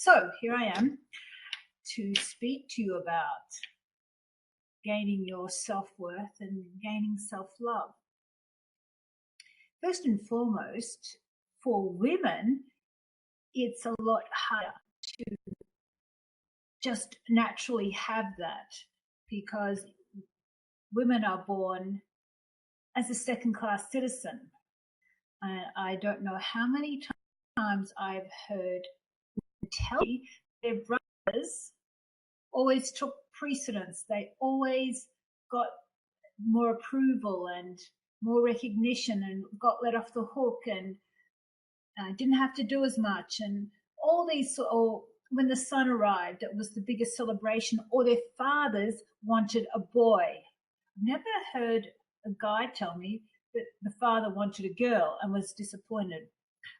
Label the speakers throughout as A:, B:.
A: So here I am to speak to you about gaining your self-worth and gaining self-love. First and foremost, for women, it's a lot harder to just naturally have that because women are born as a second-class citizen. I don't know how many times I've heard tell me their brothers always took precedence. They always got more approval and more recognition and got let off the hook and didn't have to do as much. And all these, or when the son arrived, it was the biggest celebration, or their fathers wanted a boy. I've never heard a guy tell me that the father wanted a girl and was disappointed.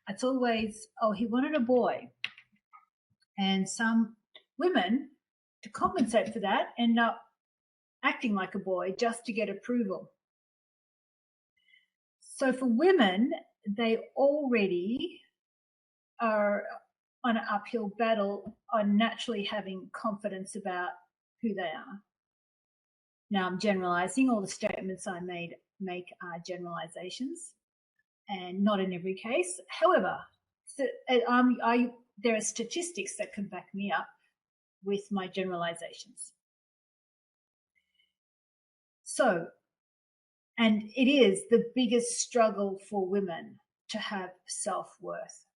A: It's always, oh, he wanted a boy. And some women, to compensate for that, end up acting like a boy just to get approval. So for women, they already are on an uphill battle on naturally having confidence about who they are. Now I'm generalizing. All the statements I make are generalizations, and not in every case. However, there are statistics that can back me up with my generalizations. So, and it is the biggest struggle for women to have self-worth,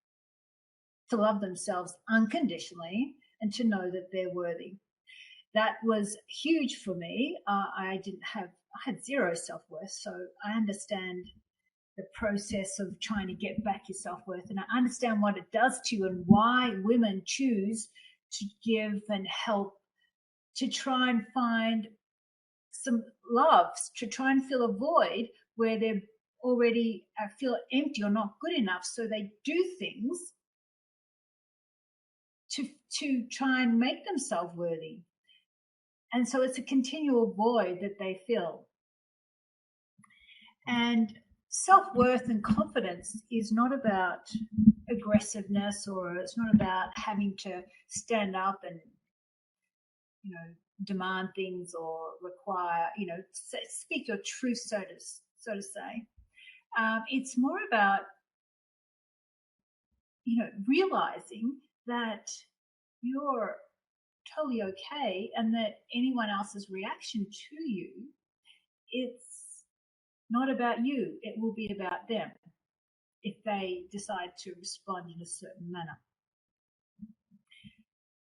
A: to love themselves unconditionally and to know that they're worthy. That was huge for me. I had zero self-worth, so I understand the process of trying to get back your self-worth, and I understand what it does to you and why women choose to give and help, to try and find some love, to try and fill a void where they already feel empty or not good enough, so they do things to try and make themselves worthy. And so it's a continual void that they fill. And self-worth and confidence is not about aggressiveness, or it's not about having to stand up and, demand things or require, speak your truth, so to say. It's more about, realizing that you're totally okay and that anyone else's reaction to you, it's not about you. It will be about them if they decide to respond in a certain manner.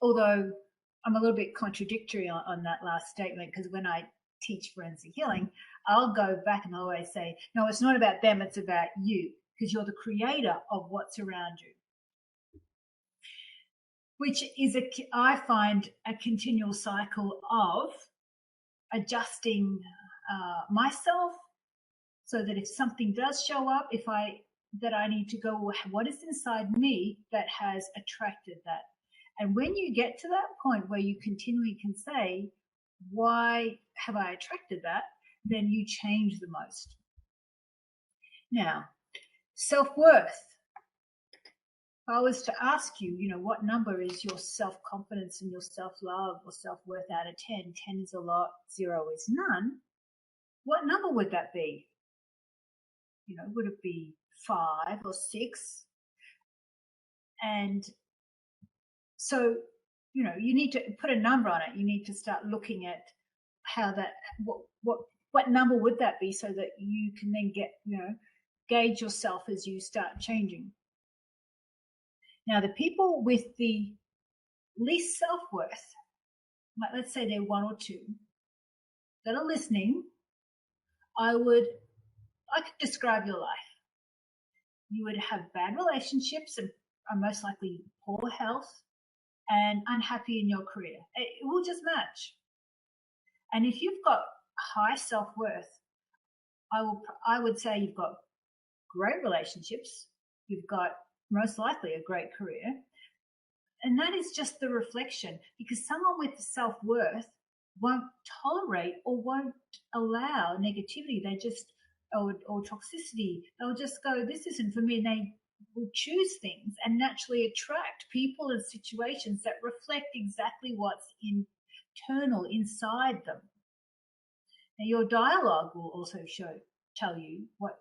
A: Although I'm a little bit contradictory on that last statement, because when I teach forensic healing, I'll go back and I'll always say, no, it's not about them, it's about you, because you're the creator of what's around you. Which is, I find, a continual cycle of adjusting myself, so that if something does show up, that I need to go, what is inside me that has attracted that? And when you get to that point where you continually can say, why have I attracted that? Then you change the most. Now, self-worth. If I was to ask you, what number is your self-confidence and your self-love or self-worth out of 10? 10 is a lot, 0 is none. What number would that be? Would it be 5 or 6? And so, you need to put a number on it. You need to start looking at how that, what number would that be, so that you can then get, gauge yourself as you start changing. Now, the people with the least self-worth, let's say they're 1 or 2, that are listening, I could describe your life. You would have bad relationships and are most likely poor health and unhappy in your career. It will just match. And if you've got high self-worth, I would say you've got great relationships, you've got most likely a great career, and that is just the reflection, because someone with self-worth won't tolerate or won't allow negativity. They just, or toxicity, they'll just go, this isn't for me, and they will choose things and naturally attract people and situations that reflect exactly what's internal inside them. Now, your dialogue will also tell you what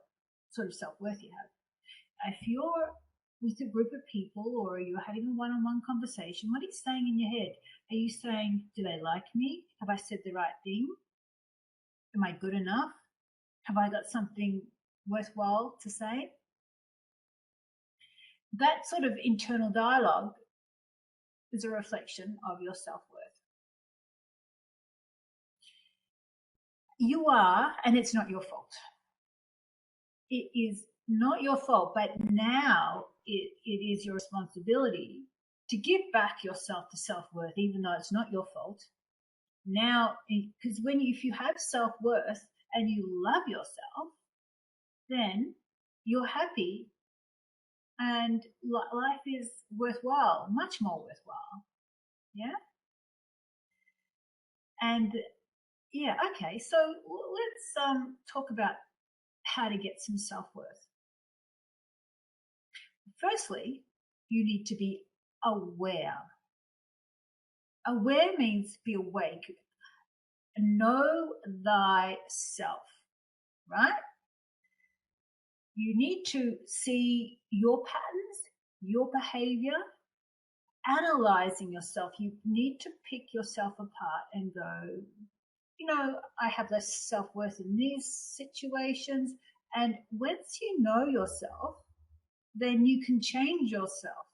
A: sort of self-worth you have. If you're with a group of people or you're having a one-on-one conversation, what are you saying in your head? Are you saying, do they like me? Have I said the right thing? Am I good enough? Have I got something worthwhile to say? That sort of internal dialogue is a reflection of your self-worth. You are, and it's not your fault. It is not your fault, but now it is your responsibility to give back yourself to self-worth, even though it's not your fault. Now, because if you have self-worth and you love yourself, then you're happy and life is worthwhile, much more worthwhile. Yeah. And yeah, okay. So let's talk about how to get some self-worth. Firstly, you need to be aware. Aware means be awake. Know thyself, right? You need to see your patterns, your behavior, analyzing yourself. You need to pick yourself apart and go, I have less self-worth in these situations. And once you know yourself, then you can change yourself.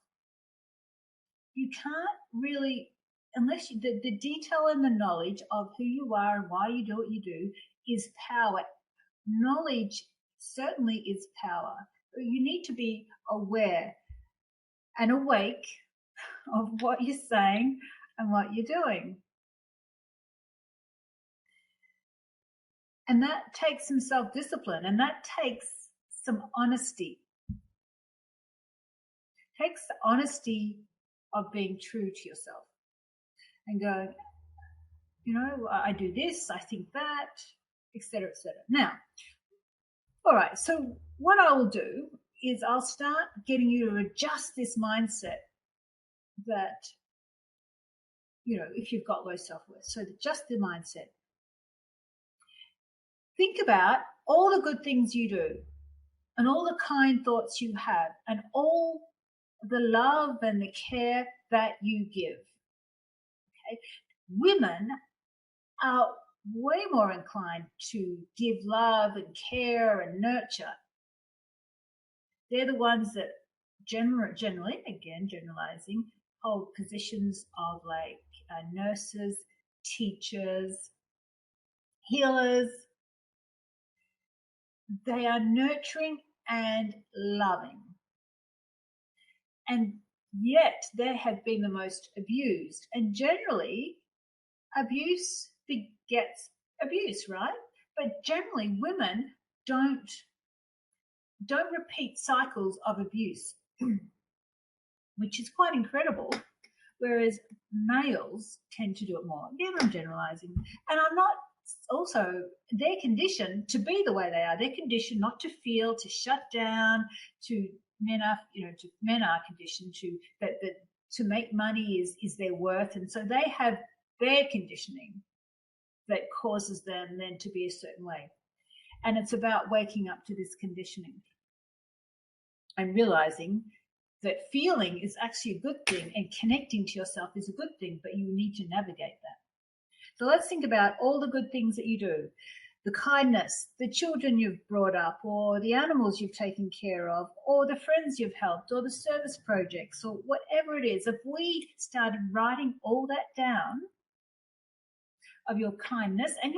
A: You can't really, unless the detail and the knowledge of who you are and why you do what you do is power. Knowledge certainly is power. You need to be aware and awake of what you're saying and what you're doing. And that takes some self-discipline, and that takes some honesty. It takes the honesty of being true to yourself and go, I do this, I think that, etc., etc. Now, all right, so what I will do is I'll start getting you to adjust this mindset that, if you've got low self-worth. So adjust the mindset. Think about all the good things you do and all the kind thoughts you have and all the love and the care that you give. Okay? Women are way more inclined to give love and care and nurture. They're the ones that generally, again, generalizing, hold positions of like nurses, teachers, healers. They are nurturing and loving. And yet they have been the most abused. And generally, abuse begets abuse, right? But generally, women don't repeat cycles of abuse, which is quite incredible. Whereas males tend to do it more. Again, I'm generalizing. And I'm not also, they're conditioned to be the way they are. They're conditioned not to feel, to shut down, men are conditioned that to make money is their worth. And so they have their conditioning that causes them then to be a certain way. And it's about waking up to this conditioning and realizing that feeling is actually a good thing and connecting to yourself is a good thing, but you need to navigate that. So let's think about all the good things that you do, the kindness, the children you've brought up, or the animals you've taken care of, or the friends you've helped, or the service projects, or whatever it is. If we started writing all that down of your kindness, and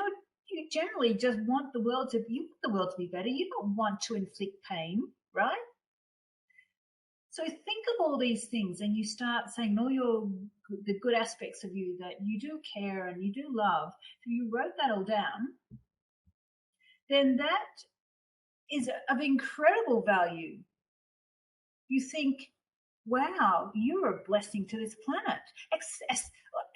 A: you generally just want the world to be better. You don't want to inflict pain, right? So think of all these things and you start saying all the good aspects of you, that you do care and you do love. So you wrote that all down. Then that is of incredible value. You think, wow, you're a blessing to this planet,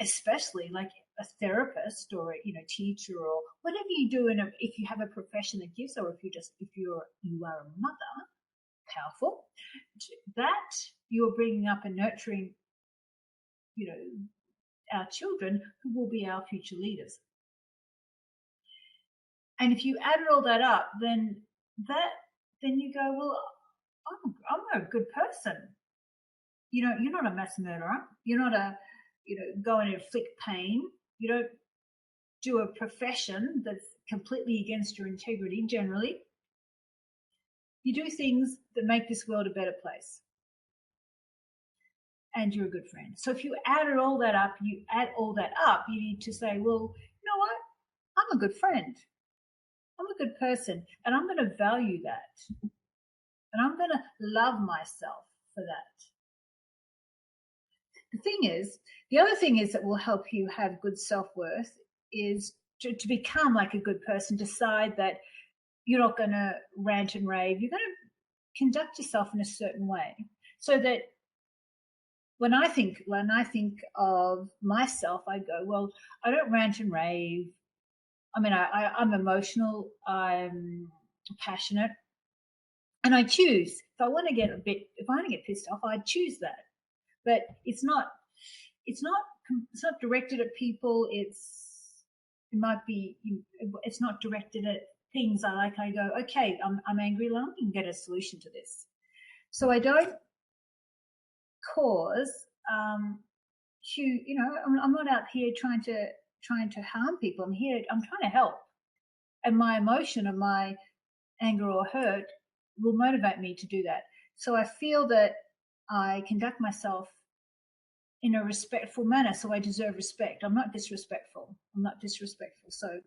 A: especially like a therapist or teacher or whatever you do if you have a profession that gives, or if you are a mother. powerful, that you're bringing up and nurturing, our children who will be our future leaders. And if you added all that up, then you go, well, I'm a good person. You're not a mass murderer. You're not go and inflict pain. You don't do a profession that's completely against your integrity generally. You do things that make this world a better place. And you're a good friend. So if you add all that up, you need to say, well, you know what? I'm a good friend. I'm a good person, and I'm going to value that. And I'm going to love myself for that. The other thing is that will help you have good self-worth is to become like a good person, decide that you're not going to rant and rave. You're going to conduct yourself in a certain way, so that when I think of myself, I go, well, I don't rant and rave. I mean, I'm emotional, I'm passionate, and I choose. If I want to get pissed off, I choose that. But it's not directed at people. It's not directed at things I go, okay, I'm angry, well, I can get a solution to this. So I don't cause I'm not out here trying to harm people. I'm trying to help. And my emotion of my anger or hurt will motivate me to do that. So I feel that I conduct myself in a respectful manner, so I deserve respect. I'm not disrespectful. So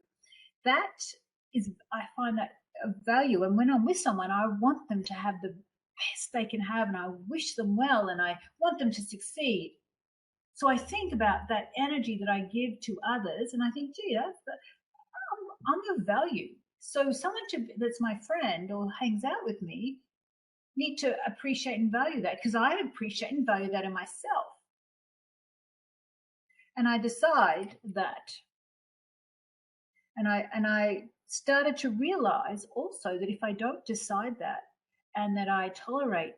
A: that is, I find that of value. And when I'm with someone, I want them to have the best they can have, and I wish them well, and I want them to succeed. So I think about that energy that I give to others, and I think, gee, I'm of value. So someone that's my friend or hangs out with me need to appreciate and value that, because I appreciate and value that in myself. And I decide that. And I started to realize also that if I don't decide that, and that I tolerate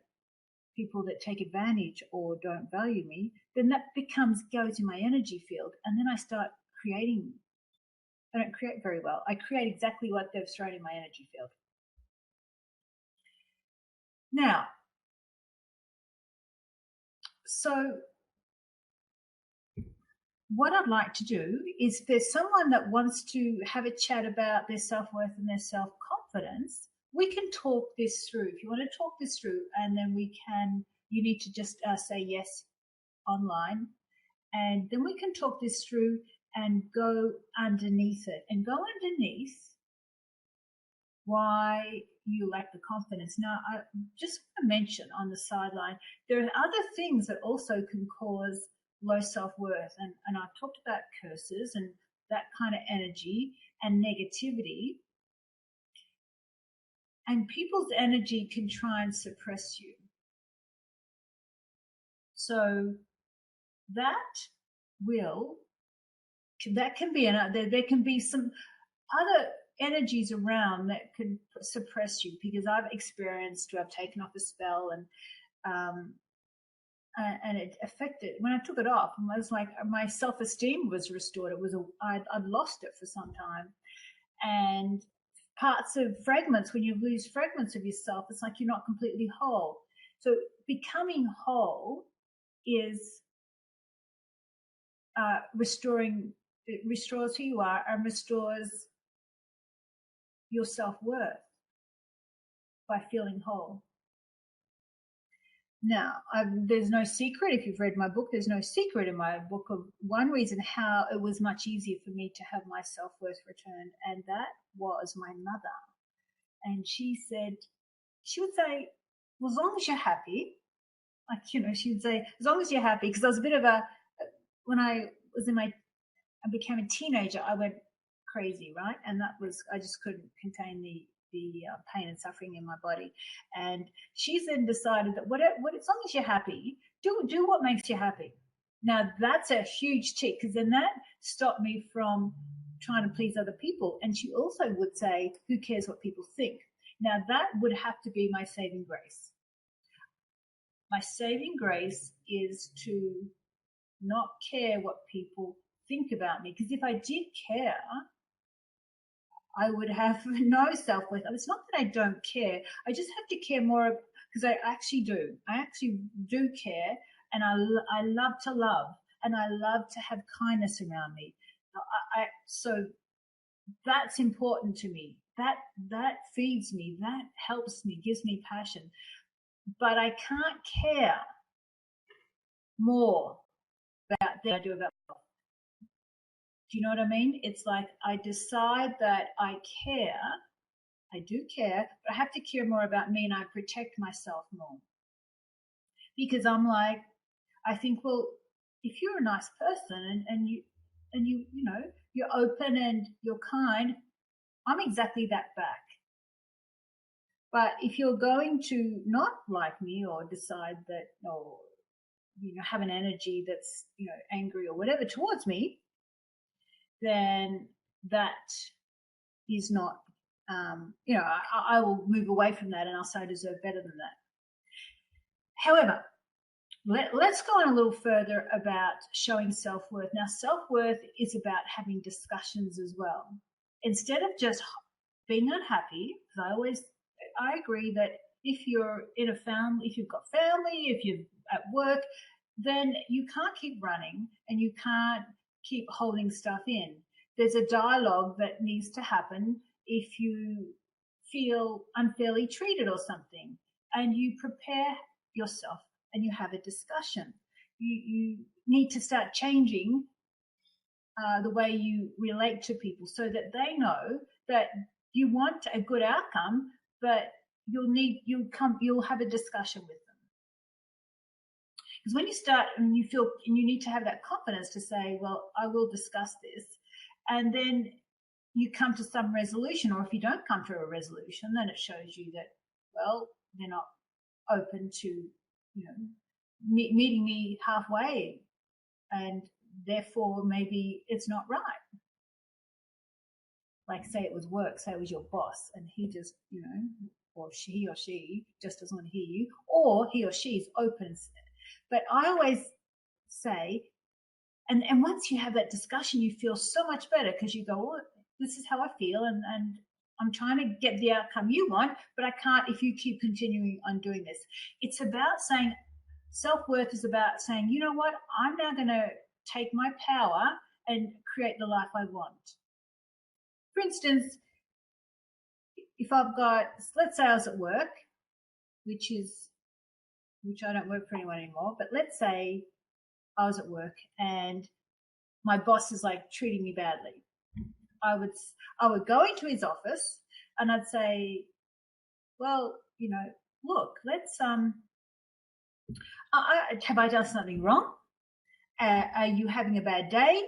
A: people that take advantage or don't value me, then that goes in my energy field. And then I start creating. I don't create very well. I create exactly what they've thrown in my energy field. Now, so what I'd like to do is, if there's someone that wants to have a chat about their self-worth and their self-confidence, we can talk this through. If you want to talk this through, and then you need to just say yes online, and then we can talk this through and go underneath it, and go underneath why you lack the confidence. Now, I just want to mention on the sideline, there are other things that also can cause low self-worth, and I've talked about curses and that kind of energy and negativity, and people's energy can try and suppress you. So that can be there can be some other energies around that can suppress you, because I've taken off a spell, and it affected, when I took it off, it was like my self-esteem was restored. I'd lost it for some time, and parts of fragments, when you lose fragments of yourself, it's like you're not completely whole. So becoming whole is it restores who you are and restores your self-worth by feeling whole. Now, there's no secret. If you've read my book, there's no secret in my book of one reason how it was much easier for me to have my self-worth returned, and that was my mother. And she would say, well, as long as you're happy, she would say, as long as you're happy, because I was a bit of when I became a teenager, I went crazy, right? And I just couldn't contain the pain and suffering in my body. And she's then decided that as long as you're happy, do what makes you happy. Now, that's a huge tick, because then that stopped me from trying to please other people. And she also would say, who cares what people think? Now, that would have to be my saving grace. my saving grace is to not care what people think about me. Because if I did care, I would have no self-worth. It's not that I don't care. I just have to care more, because I actually do. I actually do care, and I love to love, and I love to have kindness around me. So that's important to me. That feeds me. That helps me. Gives me passion. But I can't care more about than I do about myself. Do you know what I mean? It's like I decide that I care. I do care, but I have to care more about me, and I protect myself more. Because I'm like, I think, well, if you're a nice person and you know, you're open and you're kind, I'm exactly that back. But if you're going to not like me, or decide that, or, you know, have an energy that's, you know, angry or whatever towards me, then that is not, you know, I will move away from that, and I'll say I deserve better than that. However, let's go on a little further about showing self-worth. Now, self-worth is about having discussions as well. Instead of just being unhappy, because I agree that if you're in a family, if you've got family, if you're at work, then you can't keep running and you can't keep holding stuff in. There's a dialogue that needs to happen if you feel unfairly treated or something, and you prepare yourself and you have a discussion. You need to start changing the way you relate to people, so that they know that you want a good outcome, but you'll have a discussion with them. Because when you start and you feel, and you need to have that confidence to say, well, I will discuss this, and then you come to some resolution. Or if you don't come to a resolution, then it shows you that, well, they're not open to, you know, meeting me halfway, and therefore maybe it's not right. Like, say it was work, say it was your boss, and he just, you know, or she just doesn't want to hear you, or he or she is open. But I always say, and once you have that discussion, you feel so much better, because you go, well, this is how I feel, and I'm trying to get the outcome you want, but I can't if you keep continuing on doing this. It's about saying, self-worth is about saying, you know what, I'm now going to take my power and create the life I want. For instance, if I've got, let's say I was at work, which I don't work for anyone anymore, but let's say I was at work and my boss is like treating me badly. I would go into his office and I'd say, well, you know, look, let's have I done something wrong? Are you having a bad day?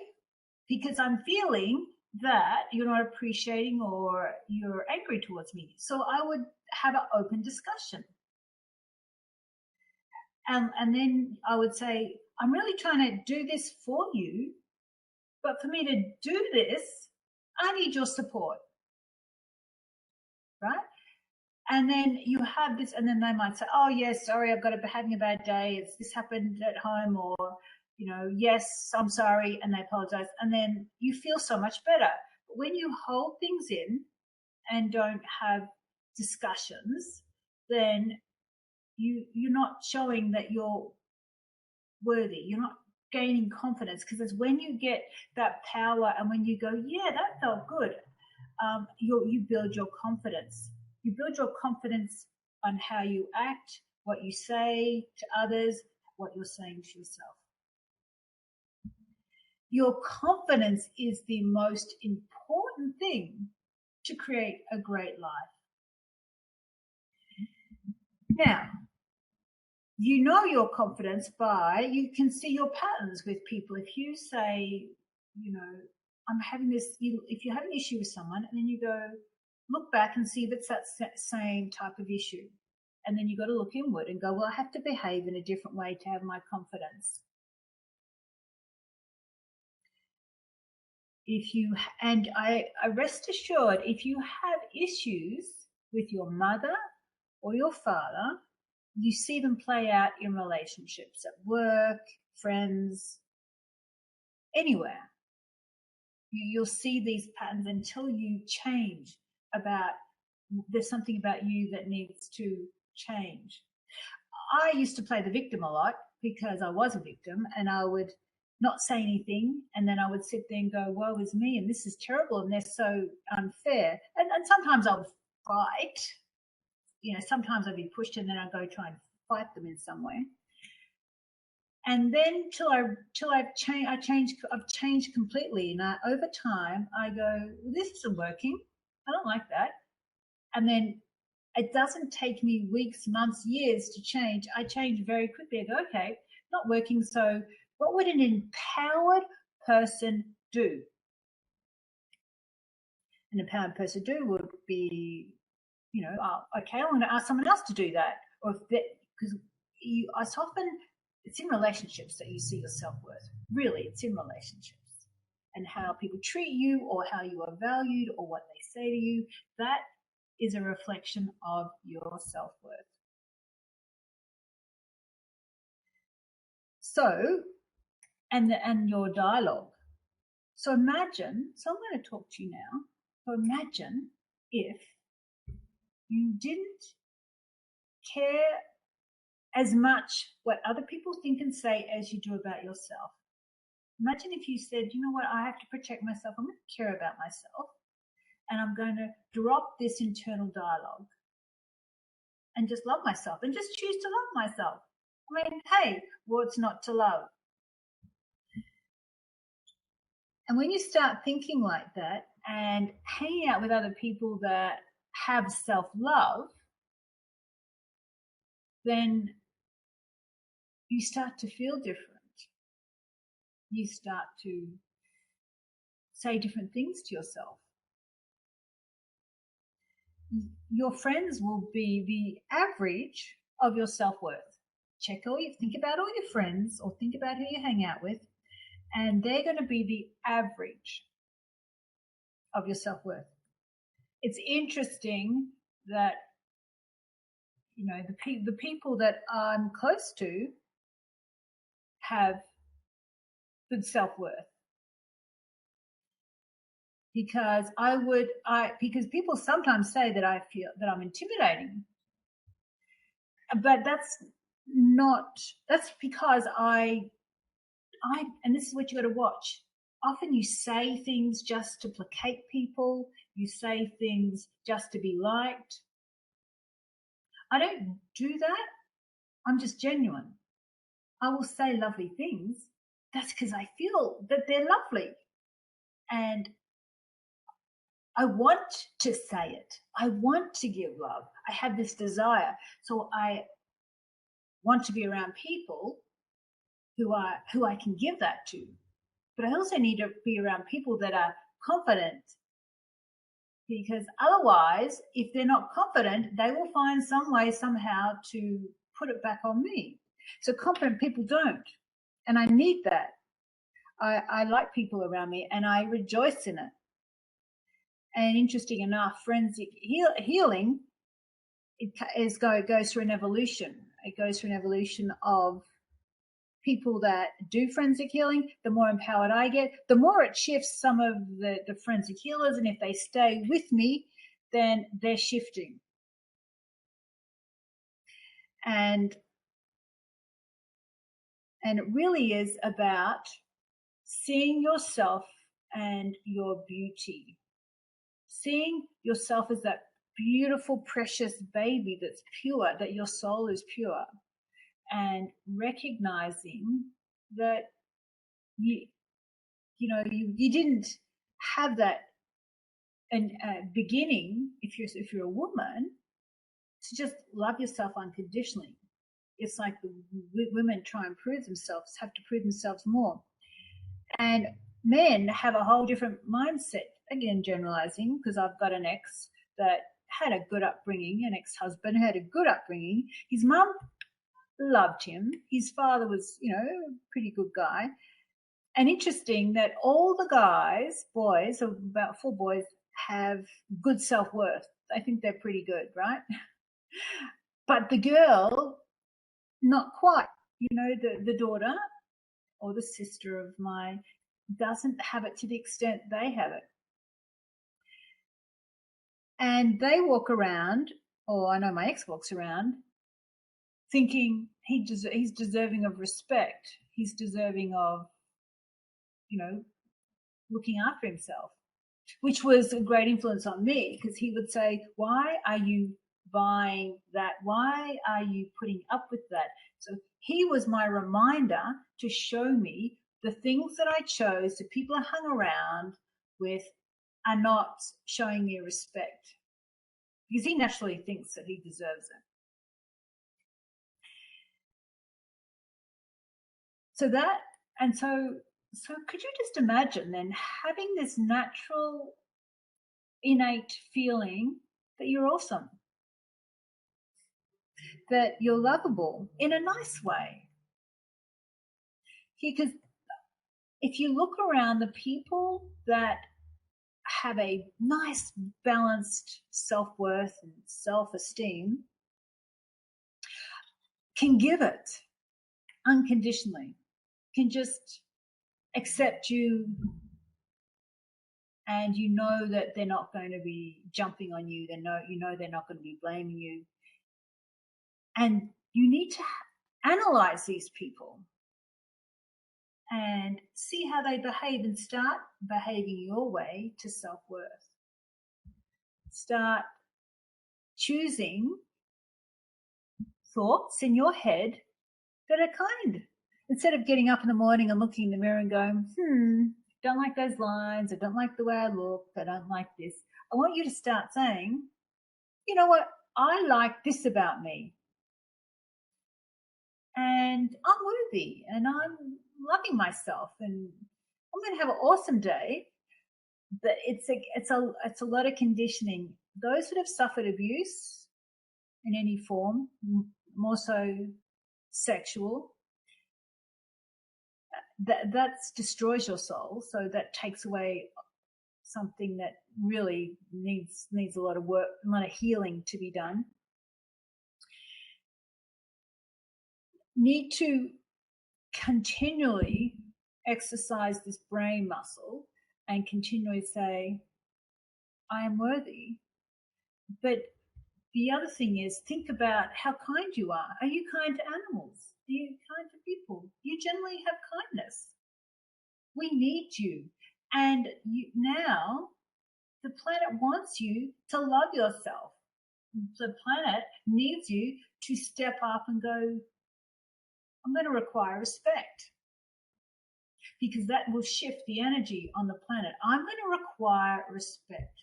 A: Because I'm feeling that you're not appreciating, or you're angry towards me. So I would have an open discussion. And then I would say, I'm really trying to do this for you, but for me to do this, I need your support, right? And then you have this, and then they might say, oh yes, sorry, I've got having a bad day. This happened at home, or, you know, yes, I'm sorry, and they apologize. And then you feel so much better. But when you hold things in and don't have discussions, then you're not showing that you're worthy. You're not gaining confidence, because it's when you get that power and when you go, yeah, that felt good, you build your confidence. You build your confidence on how you act, what you say to others, what you're saying to yourself. Your confidence is the most important thing to create a great life. Now, you know your confidence by, you can see your patterns with people. If you say, you know, I'm having this, if you have an issue with someone, and then you go, look back and see if it's that same type of issue. And then you got to look inward and go, well, I have to behave in a different way to have my confidence. And I rest assured, if you have issues with your mother or your father, you see them play out in relationships, at work, friends, anywhere. You'll see these patterns until you change. There's something about you that needs to change. I used to play the victim a lot because I was a victim, and I would not say anything, and then I would sit there and go, woe is me, and this is terrible, and they're so unfair. And sometimes I would fight. Sometimes I'd be pushed, and then I'd go try and fight them in some way. And then I've changed completely. And over time, I go, this isn't working. I don't like that. And then it doesn't take me weeks, months, years to change. I change very quickly. I go, okay, not working. So what would an empowered person do? An empowered person would be, okay, I'm going to ask someone else to do that. Or because it's in relationships that you see your self-worth. Really, it's in relationships. And how people treat you, or how you are valued, or what they say to you, that is a reflection of your self-worth. So, and your dialogue. So I'm going to talk to you now. So imagine if you didn't care as much what other people think and say as you do about yourself. Imagine if you said, you know what, I have to protect myself. I'm going to care about myself, and I'm going to drop this internal dialogue and just love myself and just choose to love myself. I mean, hey, what's not to love? And when you start thinking like that and hanging out with other people that have self-love, then you start to feel different. You start to say different things to yourself. Your friends will be the average of your self-worth. Think about all your friends, or think about who you hang out with, and they're going to be the average of your self-worth. It's interesting that, the people that I'm close to have good self-worth. Because because people sometimes say that I feel that I'm intimidating. But that's because and this is what you got to watch. Often you say things just to placate people. You say things just to be liked. I don't do that. I'm just genuine. I will say lovely things. That's because I feel that they're lovely. And I want to say it. I want to give love. I have this desire. So I want to be around people who I can give that to. But I also need to be around people that are confident. Because otherwise, if they're not confident, they will find some way somehow to put it back on me. So confident people don't. And I need that. I like people around me, and I rejoice in it. And interesting enough, forensic healing, it goes through an evolution. It goes through an evolution of people that do forensic healing. The more empowered I get, the more it shifts some of the forensic healers. And if they stay with me, then they're shifting. And it really is about seeing yourself and your beauty. Seeing yourself as that beautiful, precious baby that's pure, that your soul is pure, and recognizing that you didn't have that beginning, if you're a woman, to just love yourself unconditionally. It's like the women try and have to prove themselves more. And men have a whole different mindset. Again, generalizing, because I've got an ex that had a good upbringing, an ex-husband who had a good upbringing. His mum loved him. His father was, a pretty good guy. And interesting that all the boys, about 4 boys, have good self-worth. I think they're pretty good, right? But the girl not quite. You know, the daughter or the sister of mine doesn't have it to the extent they have it. And they walk around, or I know my ex walks around, thinking he's deserving of respect. He's deserving of, you know, looking after himself, which was a great influence on me, because he would say, why are you buying that? Why are you putting up with that? So he was my reminder to show me the things that I chose, the people I hung around with, are not showing me respect, because he naturally thinks that he deserves it. So that, and so could you just imagine then having this natural, innate feeling that you're awesome, that you're lovable in a nice way? Because if you look around, the people that have a nice, balanced self-worth and self-esteem can give it unconditionally, can just accept you, and you know that they're not going to be jumping on you. You know they're not going to be blaming you. And you need to analyze these people and see how they behave, and start behaving your way to self-worth. Start choosing thoughts in your head that are kind. Instead of getting up in the morning and looking in the mirror and going, don't like those lines, I don't like the way I look, I don't like this. I want you to start saying, you know what, I like this about me. And I'm worthy, and I'm loving myself, and I'm going to have an awesome day. But it's a lot of conditioning. Those that have suffered abuse in any form, more so sexual, that destroys your soul. So that takes away something that really needs a lot of work, a lot of healing to be done. Need to continually exercise this brain muscle and continually say, I am worthy. But the other thing is, think about how kind you are. Are you kind to animals? Are you kind to people? You generally have kindness. We need you. And now the planet wants you to love yourself. The planet needs you to step up and go, I'm going to require respect, because that will shift the energy on the planet. I'm going to require respect.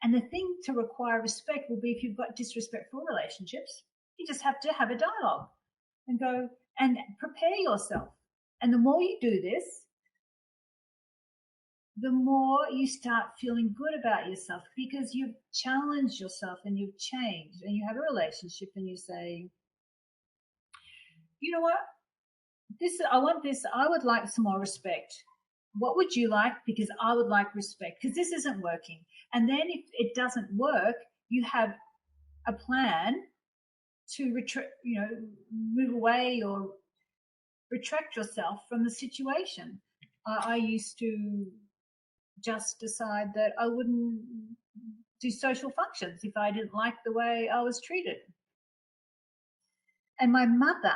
A: And the thing to require respect will be, if you've got disrespectful relationships, you just have to have a dialogue and go and prepare yourself. And the more you do this, the more you start feeling good about yourself, because you've challenged yourself and you've changed, and you have a relationship and you say, you know what, I would like some more respect. What would you like? Because I would like respect, because this isn't working. And then if it doesn't work, you have a plan to move away or retract yourself from the situation. I used to just decide that I wouldn't do social functions if I didn't like the way I was treated. And my mother,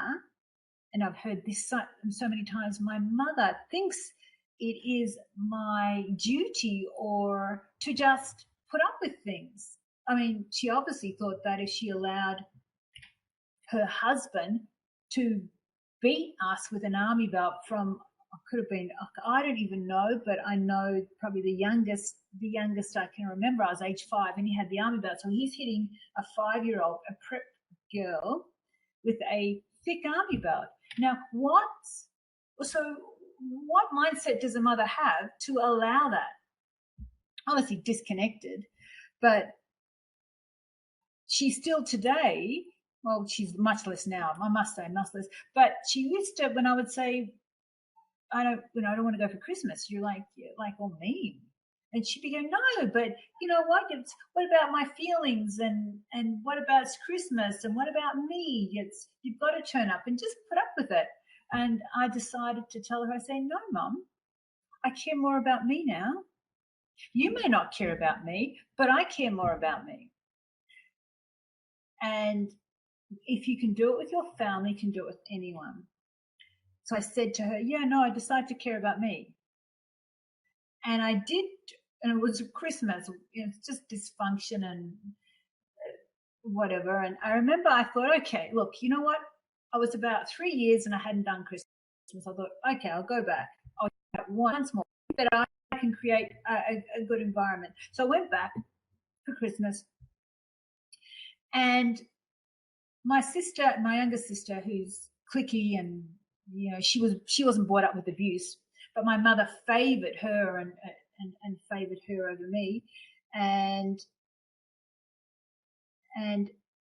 A: and I've heard this so many times, my mother thinks it is my duty or to just put up with things. I mean, she obviously thought that if she allowed her husband to beat us with an army belt from, could have been, I don't even know, but I know probably the youngest I can remember, I was age 5, and he had the army belt. So he's hitting a 5-year-old, a prep girl, with a thick army belt. Now, what mindset does a mother have to allow that? Obviously disconnected, but she still today, well, she's much less now, I must say, much less, but she used to, when I would say, I don't want to go for Christmas, you're like all mean. And she'd be going, no, but you know what? What about my feelings, and what about it's Christmas, and what about me? You've got to turn up and just put up with it. And I decided to tell her, I say, no, Mum, I care more about me now. You may not care about me, but I care more about me. And if you can do it with your family, you can do it with anyone. So I said to her, yeah, no, I decided to care about me. And I did, and it was Christmas, it's just dysfunction and whatever. And I remember I thought, okay, look, you know what? I was about 3 years and I hadn't done Christmas. I thought, okay, I'll go back. I'll do it once more, but I can create a good environment. So I went back for Christmas, and my sister, my younger sister, who's cliquey, and she wasn't brought up with abuse, but my mother favoured her and favoured her over me, and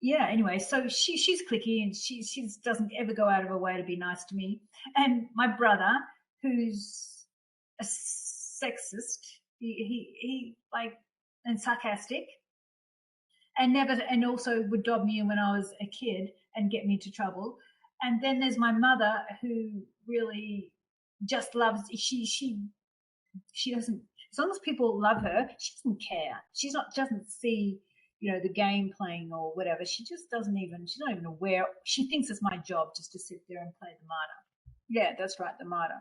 A: yeah, anyway, so she's cliquey, and she doesn't ever go out of her way to be nice to me. And my brother, who's a sexist, he like, and sarcastic, and also would dob me in when I was a kid and get me into trouble. And then there's my mother, who really just loves, she doesn't, as long as people love her, she doesn't care. Doesn't see, the game playing or whatever. She's not even aware. She thinks it's my job just to sit there and play the martyr. Yeah, that's right, the martyr.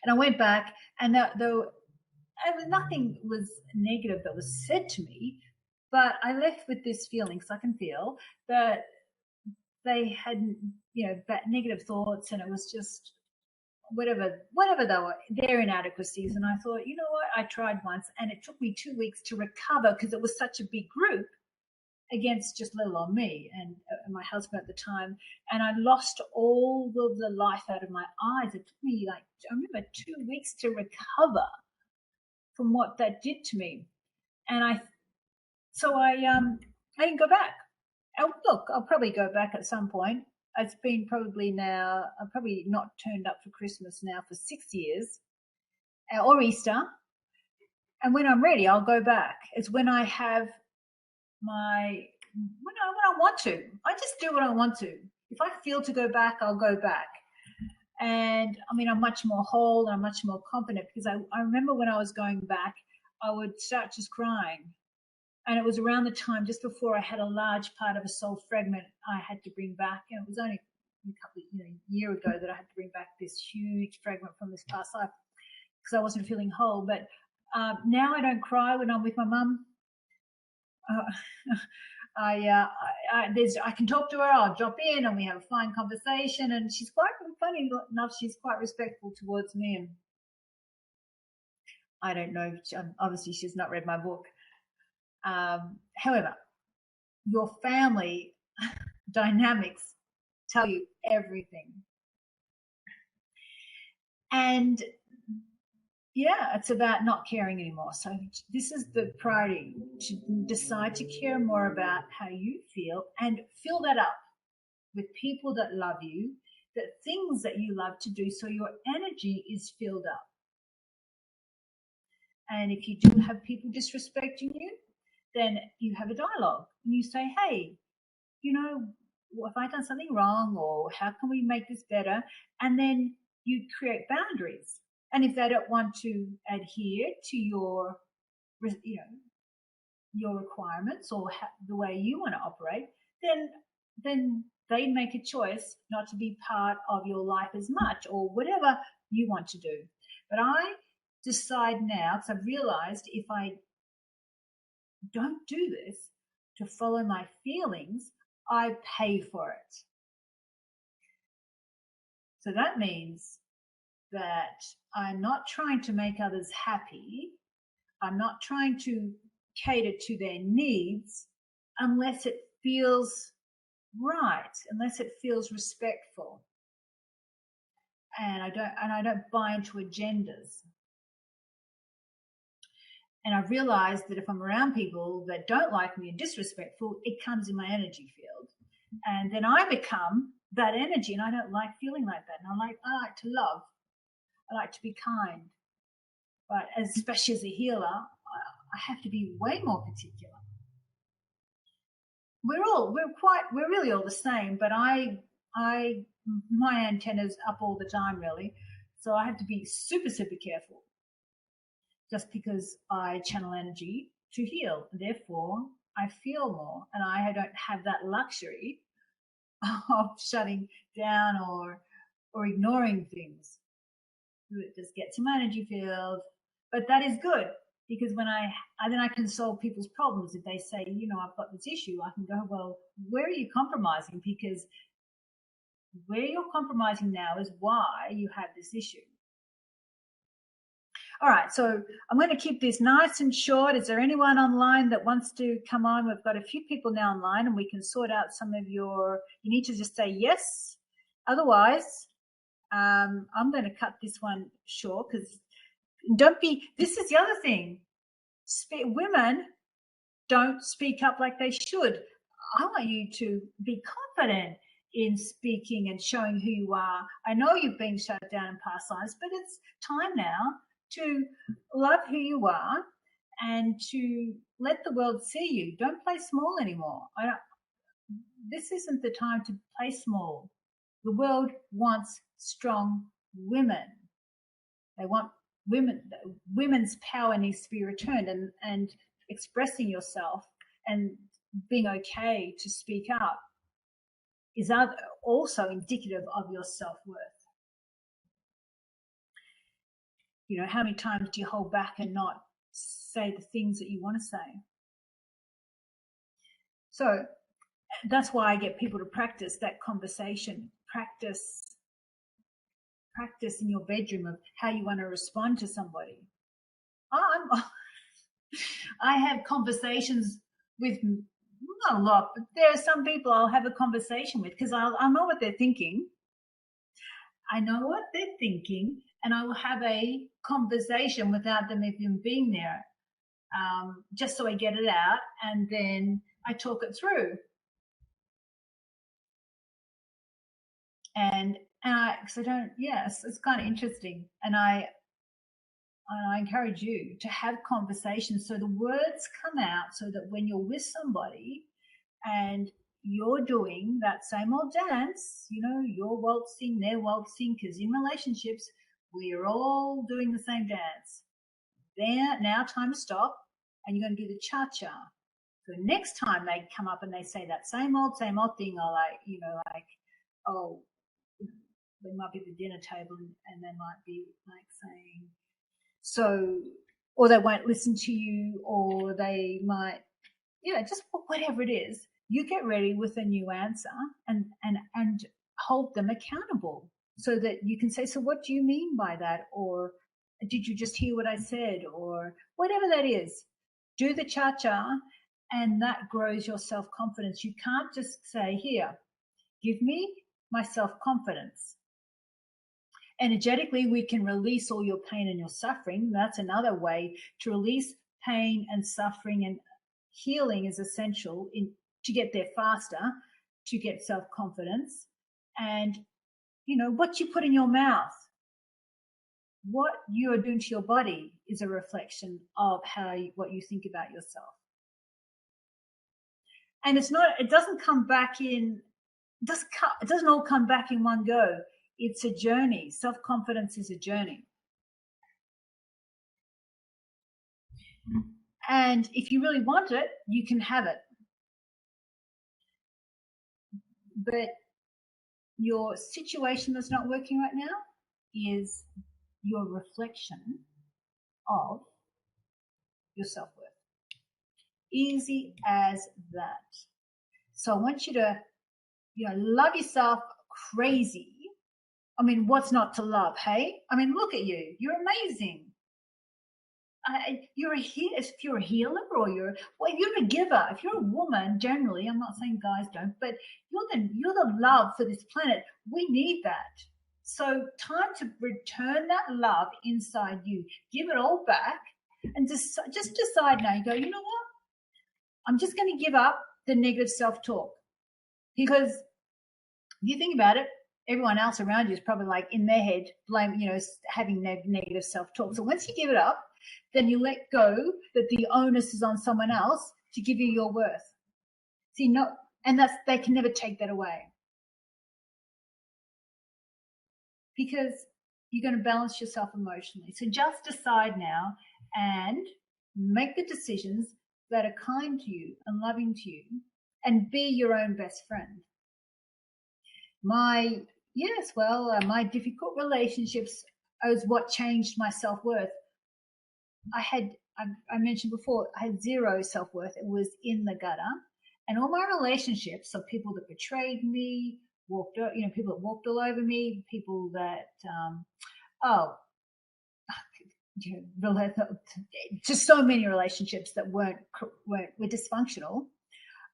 A: And I went back, and though nothing was negative that was said to me, but I left with this feeling, because I can feel that they had, negative thoughts, and it was just whatever they were, their inadequacies. And I thought, you know what? I tried once, and it took me 2 weeks to recover, because it was such a big group against just little on me and my husband at the time. And I lost all of the life out of my eyes. It took me, I remember, 2 weeks to recover from what that did to me. And I didn't go back. I'll probably go back at some point. It's been probably now, I've probably not turned up for Christmas now for 6 years, or Easter. And when I'm ready, I'll go back. It's when I have when I want to. I just do what I want to. If I feel to go back, I'll go back. And I mean, I'm much more whole, and I'm much more confident, because I remember when I was going back, I would start just crying. And it was around the time just before I had a large part of a soul fragment I had to bring back. And it was only a couple of year ago that I had to bring back this huge fragment from this past life, because I wasn't feeling whole. But now I don't cry when I'm with my mum. I can talk to her. I'll drop in and we have a fine conversation. And she's quite funny enough. She's quite respectful towards me. And I don't know. Obviously, she's not read my book. However, your family dynamics tell you everything. And yeah, it's about not caring anymore. So this is the priority, to decide to care more about how you feel, and fill that up with people that love you, that things that you love to do, so your energy is filled up. And if you do have people disrespecting you, then you have a dialogue, and you say, hey, have I done something wrong, or how can we make this better? And then you create boundaries. And if they don't want to adhere to your requirements, or the way you want to operate, then they make a choice not to be part of your life as much, or whatever you want to do. But I decide now, because I've realized, if I don't do this to follow my feelings, I pay for it. So that means that I'm not trying to make others happy. I'm not trying to cater to their needs unless it feels right, unless it feels respectful. And I don't buy into agendas. And I've realized that if I'm around people that don't like me and disrespectful, it comes in my energy field. And then I become that energy, and I don't like feeling like that. And I like to love. I like to be kind. But especially as a healer, I have to be way more particular. We're really all the same, but my antenna's up all the time, really. So I have to be super, super careful just because I channel energy to heal. Therefore, I feel more, and I don't have that luxury of shutting down or ignoring things. It just gets in my energy field, but that is good because then I can solve people's problems. If they say, I've got this issue, I can go, well, where are you compromising? Because where you're compromising now is why you have this issue. All right, so I'm going to keep this nice and short. Is there anyone online that wants to come on? We've got a few people now online, and we can sort out some of you need to just say yes. Otherwise, I'm going to cut this one short because this is the other thing. Women don't speak up like they should. I want you to be confident in speaking and showing who you are. I know you've been shut down in past lives, but it's time now to love who you are and to let the world see you. Don't play small anymore. This isn't the time to play small. The world wants strong women. They want women's power needs to be returned, and expressing yourself and being okay to speak up is also indicative of your self-worth. How many times do you hold back and not say the things that you want to say? So that's why I get people to practice that conversation. Practice in your bedroom of how you want to respond to somebody. I have conversations with, not a lot, but there are some people I'll have a conversation with because I'll know what they're thinking. I know what they're thinking, and I will have a conversation without them even being there, just so I get it out, and then I talk it through. And because it's kind of interesting, and I encourage you to have conversations so the words come out, so that when you're with somebody and you're doing that same old dance, you're waltzing, they're waltzing, because in relationships, we're all doing the same dance. Now time to stop, and you're going to do the cha-cha. So next time they come up and they say that same old thing, oh, they might be at the dinner table and they might be like saying, so, or they won't listen to you, or they might, just whatever it is, you get ready with a new answer and hold them accountable so that you can say, so what do you mean by that? Or did you just hear what I said? Or whatever that is, do the cha-cha, and that grows your self-confidence. You can't just say, here, give me my self-confidence. Energetically, we can release all your pain and your suffering. That's another way to release pain and suffering, and healing is essential to get there faster, to get self-confidence. And, what you put in your mouth, what you are doing to your body is a reflection of what you think about yourself. And it doesn't come back in, it doesn't all come back in one go. It's a journey. Self-confidence is a journey. And if you really want it, you can have it. But your situation that's not working right now is your reflection of your self-worth. Easy as that. So I want you to, love yourself crazy. I mean, what's not to love, hey? I mean, look at you. You're amazing. If you're a healer, or you're a giver. If you're a woman, generally, I'm not saying guys don't, but you're the love for this planet. We need that. So time to return that love inside you. Give it all back, and just decide now. You go, you know what? I'm just going to give up the negative self-talk, because if you think about it, everyone else around you is probably like in their head, having negative self-talk. So once you give it up, then you let go that the onus is on someone else to give you your worth. See, they can never take that away. Because you're going to balance yourself emotionally. So just decide now and make the decisions that are kind to you and loving to you, and be your own best friend. My difficult relationships is what changed my self-worth. I mentioned before, I had zero self-worth. It was in the gutter. And all my relationships, so people that betrayed me, people that walked all over me, people that, just so many relationships that were dysfunctional.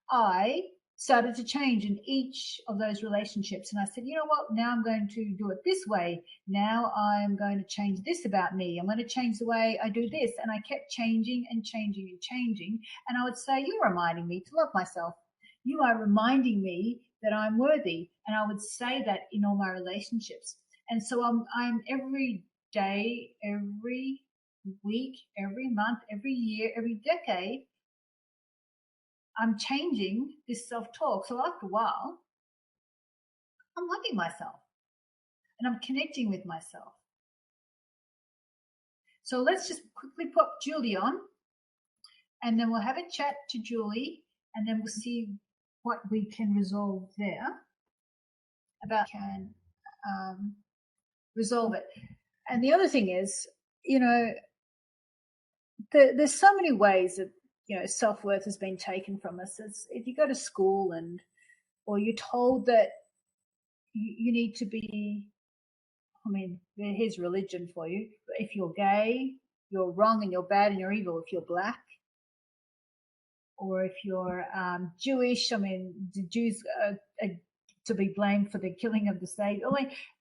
A: I started to change in each of those relationships. And I said, you know what, now I'm going to do it this way. Now I'm going to change this about me. I'm going to change the way I do this. And I kept changing and changing and changing. And I would say, you're reminding me to love myself. You are reminding me that I'm worthy. And I would say that in all my relationships. And so I'm every day, every week, every month, every year, every decade, I'm changing this self-talk. So after a while, I'm loving myself and I'm connecting with myself. So let's just quickly pop Julie on, and then we'll have a chat to Julie, and then we'll see what we can resolve there resolve it. And the other thing is, there's so many ways that self-worth has been taken from us. If you go to school or you're told that you need to be, here's religion for you. If you're gay, you're wrong and you're bad and you're evil. If you're black, or if you're Jewish, the Jews are to be blamed for the killing of the state.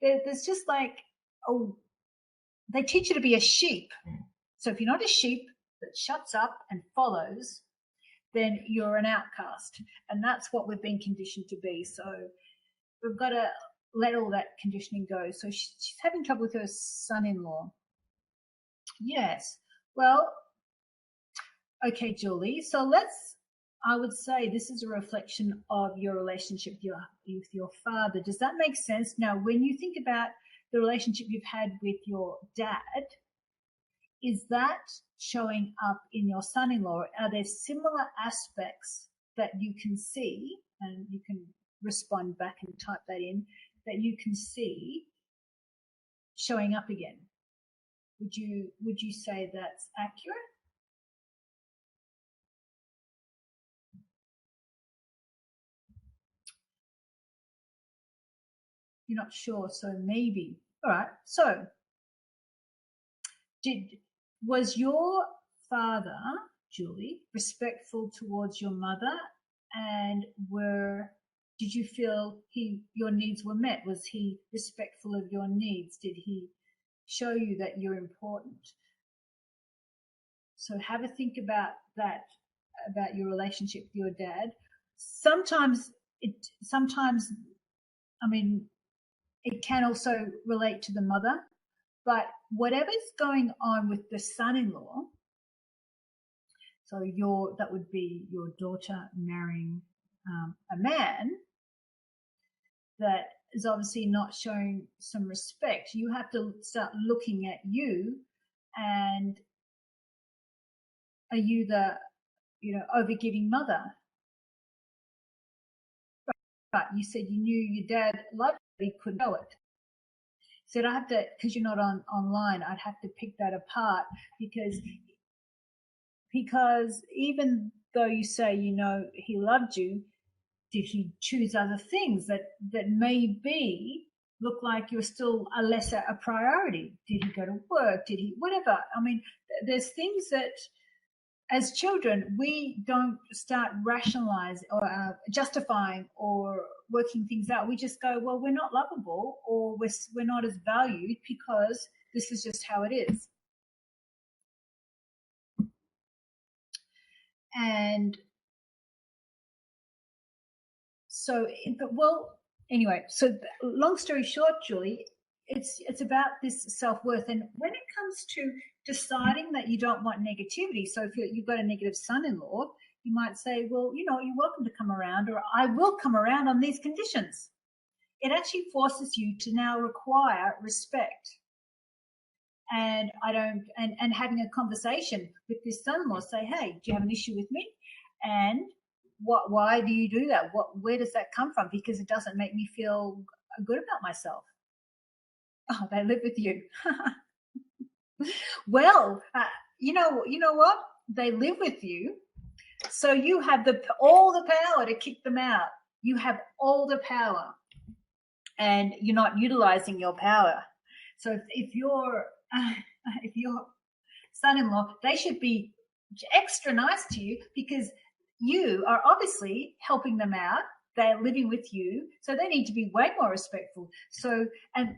A: There's just they teach you to be a sheep. So if you're not a sheep that shuts up and follows, then you're an outcast. And that's what we've been conditioned to be. So we've got to let all that conditioning go. So she's having trouble with her son-in-law. Yes. Well, okay, Julie. So I would say this is a reflection of your relationship with your father. Does that make sense? Now, when you think about the relationship you've had with your dad, is that showing up in your son-in-law? Are there similar aspects that you can see, and you can respond back and type that in, that you can see showing up again? Would you say that's accurate? You're not sure, so maybe. All right. So, was your father, Julie, respectful towards your mother, and did you feel your needs were met? Was he respectful of your needs? Did he show you that you're important? So have a think about that, about your relationship with your dad. Sometimes it can also relate to the mother, but whatever's going on with the son-in-law, so that would be your daughter marrying a man that is obviously not showing some respect. You have to start looking at you, and are you the overgiving mother? Right, you said you knew your dad loved it, but he couldn't show it. Said I have to, because you're not online, I'd have to pick that apart, because even though you say he loved you, did he choose other things that maybe look like you're still a priority? Did he go to work? Did he whatever? There's things that as children we don't start rationalizing or justifying or working things out. We just go, well, we're not lovable, or we're not as valued because this is just how it is. And so, Anyway, so long story short, Julie, it's about this self-worth. And when it comes to deciding that you don't want negativity, so if you've got a negative son-in-law, you might say, well, you know, you're welcome to come around, or I will come around on these conditions. It actually forces you to now require respect. And and having a conversation with this son-in-law, say, hey, do you have an issue with me? And why do you do that? Where does that come from? Because it doesn't make me feel good about myself. Oh, they live with you. Well, you know what? They live with you. So you have all the power to kick them out. You have all the power, and you're not utilizing your power. So if your son-in-law, they should be extra nice to you, because you are obviously helping them out. They're living with you, so they need to be way more respectful. So, and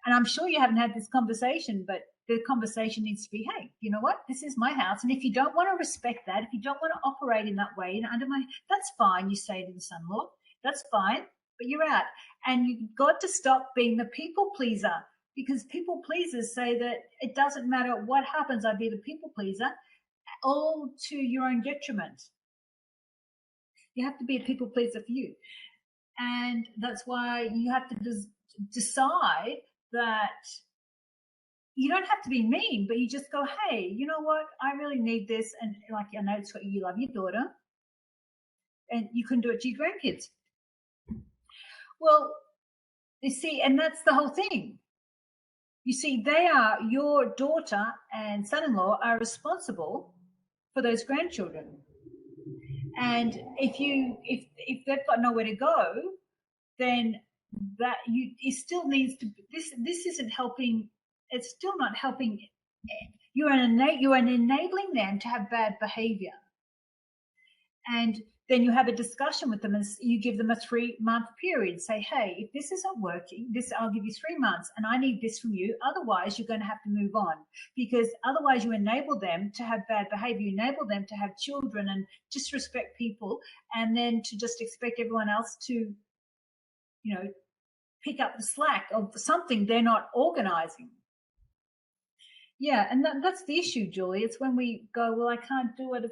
A: I'm sure you haven't had this conversation, but the conversation needs to be, hey, you know what? This is my house. And if you don't want to respect that, if you don't want to operate in that way, that's fine. You say to the son-in-law, that's fine, but you're out. And you've got to stop being the people pleaser, because people pleasers say that it doesn't matter what happens, I'd be the people pleaser, all to your own detriment. You have to be a people pleaser for you. And that's why you have to decide that you don't have to be mean, but you just go, hey, you know what? I really need this. And like, I know you love your daughter, and you can do it to your grandkids. Well, you see, and that's the whole thing. You see, your daughter and son-in-law are responsible for those grandchildren. And if they've got nowhere to go, then it still needs to, this isn't helping. It's still not helping. You are enabling them to have bad behavior. And then you have a discussion with them, and you give them a 3-month period. Say, hey, if this isn't working, I'll give you 3 months, and I need this from you. Otherwise, you're going to have to move on, because otherwise you enable them to have bad behavior. You enable them to have children and disrespect people, and then to just expect everyone else to, pick up the slack of something they're not organizing. Yeah, and that's the issue, Julie. It's when we go, well, I can't do it.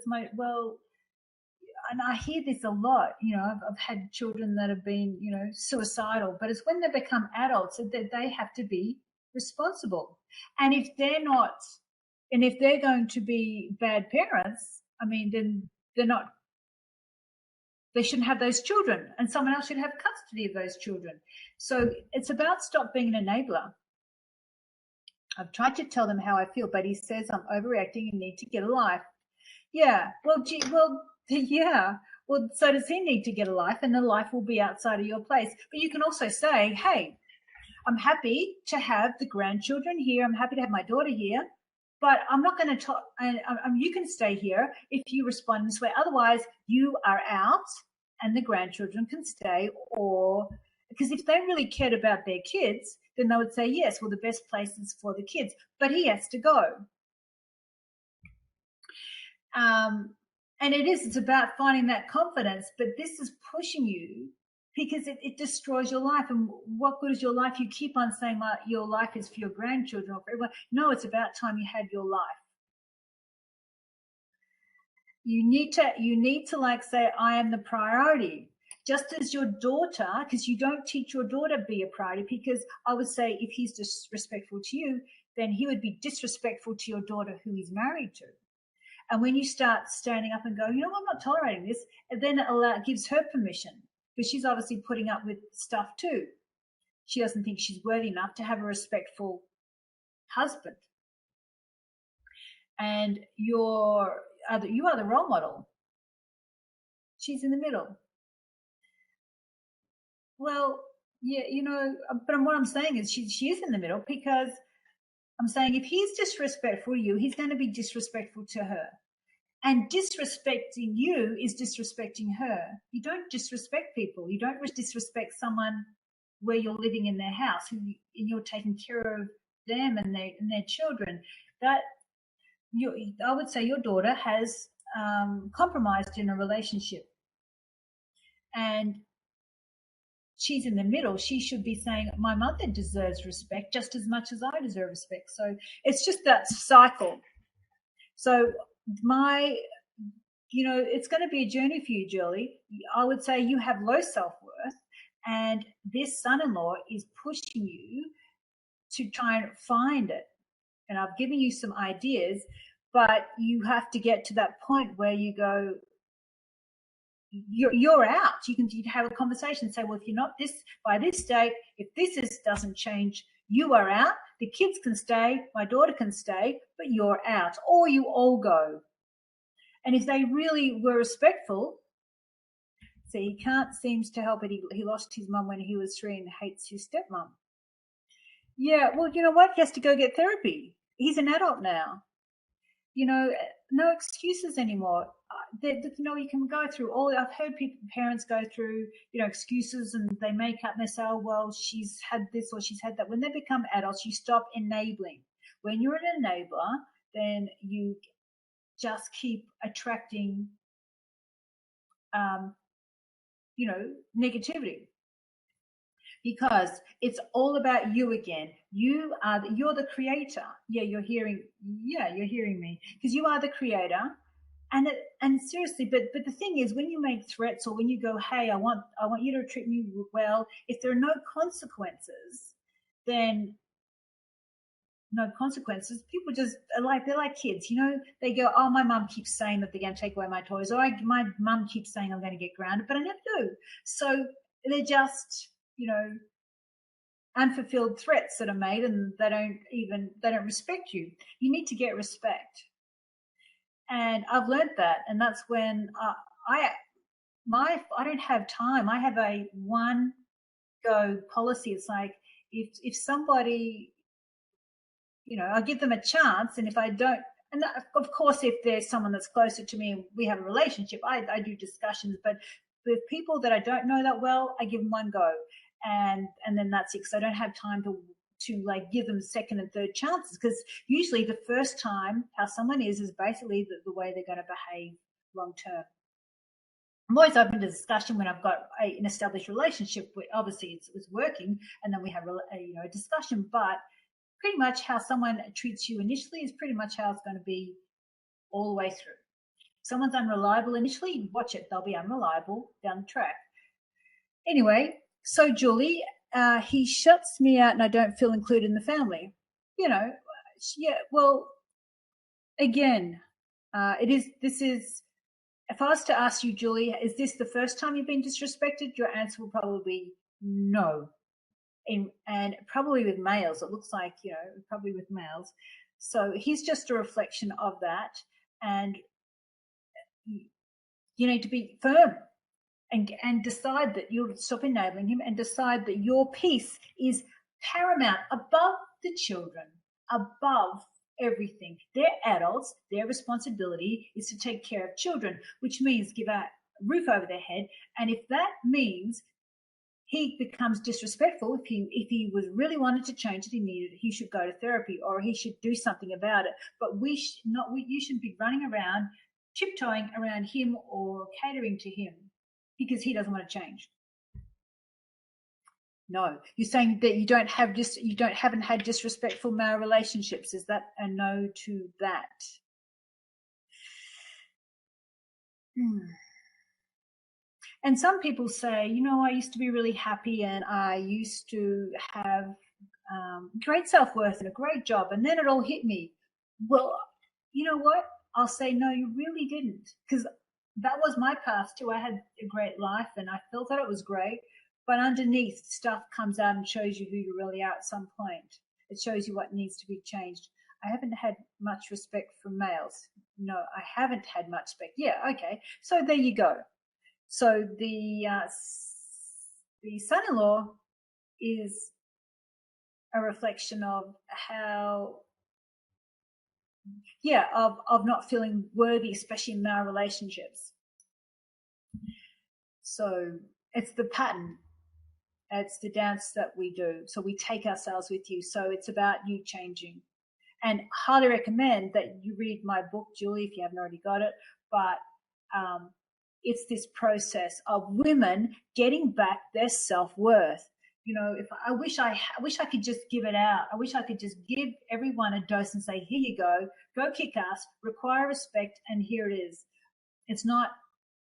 A: And I hear this a lot. I've had children that have been, suicidal, but it's when they become adults that they have to be responsible. And if they're not, and if they're going to be bad parents, then they shouldn't have those children, and someone else should have custody of those children. So it's about stop being an enabler. I've tried to tell them how I feel, but he says I'm overreacting and need to get a life. Yeah, yeah. Well, so does he need to get a life, and the life will be outside of your place. But you can also say, hey, I'm happy to have the grandchildren here. I'm happy to have my daughter here, but I'm not going to talk. You can stay here if you respond this way. Otherwise, you are out, and the grandchildren can stay. Or because if they really cared about their kids, then they would say, yes, well, the best place is for the kids, but he has to go. And it's about finding that confidence, but this is pushing you, because it destroys your life. And what good is your life? You keep on saying, well, your life is for your grandchildren or for everyone. No, it's about time you had your life. You need to like say, I am the priority. Just as your daughter, because you don't teach your daughter be a priority, because I would say if he's disrespectful to you, then he would be disrespectful to your daughter who he's married to. And when you start standing up and go, I'm not tolerating this, and then it gives her permission, because she's obviously putting up with stuff too. She doesn't think she's worthy enough to have a respectful husband. And you are the role model. She's in the middle. Well, yeah, but what I'm saying is she is in the middle, because I'm saying if he's disrespectful to you, he's going to be disrespectful to her. And disrespecting you is disrespecting her. You don't disrespect people. You don't disrespect someone where you're living in their house, and you're taking care of them and their children. I would say your daughter has compromised in a relationship, and she's in the middle. She should be saying, my mother deserves respect just as much as I deserve respect. So it's just that cycle. So it's going to be a journey for you, Julie. I would say you have low self-worth, and this son-in-law is pushing you to try and find it. And I've given you some ideas, but you have to get to that point where you go, you're out. You can have a conversation and say, well, if you're not this by this date, if doesn't change, you are out. The kids can stay, my daughter can stay, but you're out, or you all go. And if they really were respectful, see, he can't seems to help it. He lost his mum when he was 3 and hates his stepmom. Yeah, well, you know what? He has to go get therapy. He's an adult now. No excuses anymore. You can go through all. I've heard parents go through, excuses, and they make up and they say, oh, well, she's had this or she's had that. When they become adults, you stop enabling. When you're an enabler, then you just keep attracting, negativity. Because it's all about you again. You're the creator. Yeah, you're hearing me, because you are the creator. And seriously, but the thing is, when you make threats or when you go, hey, I want you to treat me well, if there are no consequences, then no consequences. People just they're like kids, they go, oh, my mum keeps saying that they're going to take away my toys, or my mum keeps saying I'm going to get grounded, but I never do. So they're just, unfulfilled threats that are made, and they don't respect you. You need to get respect. And I've learned that, and that's when I don't have time. I have a one go policy. It's like, if somebody, I give them a chance, and if I don't, and of course, if there's someone that's closer to me and we have a relationship, I do discussions. But with people that I don't know that well, I give them one go, and then that's it. Because I don't have time to give them second and third chances, because usually the first time how someone is basically the way they're going to behave long term. I'm always open to discussion when I've got an established relationship where obviously it's working, and then we have a discussion. But pretty much how someone treats you initially is pretty much how it's going to be all the way through. If someone's unreliable initially, watch it. They'll be unreliable down the track. Anyway, so Julie, he shuts me out and I don't feel included in the family. Yeah, well, again, if I was to ask you, Julie, is this the first time you've been disrespected? Your answer will probably be no. And probably with males, it looks like, probably with males. So he's just a reflection of that. And you need to be firm and decide that you'll stop enabling him, and decide that your peace is paramount above the children, above everything. They're adults. Their responsibility is to take care of children, which means give a roof over their head. And if that means he becomes disrespectful, if he was really wanted to change it, he should go to therapy, or he should do something about it. But you shouldn't be running around, tiptoeing around him or catering to him because he doesn't want to change. No, you're saying that you haven't had disrespectful male relationships. Is that a no to that? And some people say, I used to be really happy and I used to have great self-worth and a great job, and then it all hit me. Well, you know what? I'll say, no, you really didn't, because that was my past too. I had a great life and I felt that it was great, but underneath, stuff comes out and shows you who you really are at some point. It shows you what needs to be changed. I haven't had much respect from males. No, I haven't had much respect. Yeah, okay. So there you go. So the son-in-law is a reflection of how, of not feeling worthy, especially in male relationships. So it's the pattern. It's the dance that we do. So we take ourselves with you. So it's about you changing. And highly recommend that you read my book, Julie, if you haven't already got it. But it's this process of women getting back their self-worth. You know, if I wish I could just give it out. I wish I could just give everyone a dose and say, here you go kick ass, require respect, and here it is. It's not,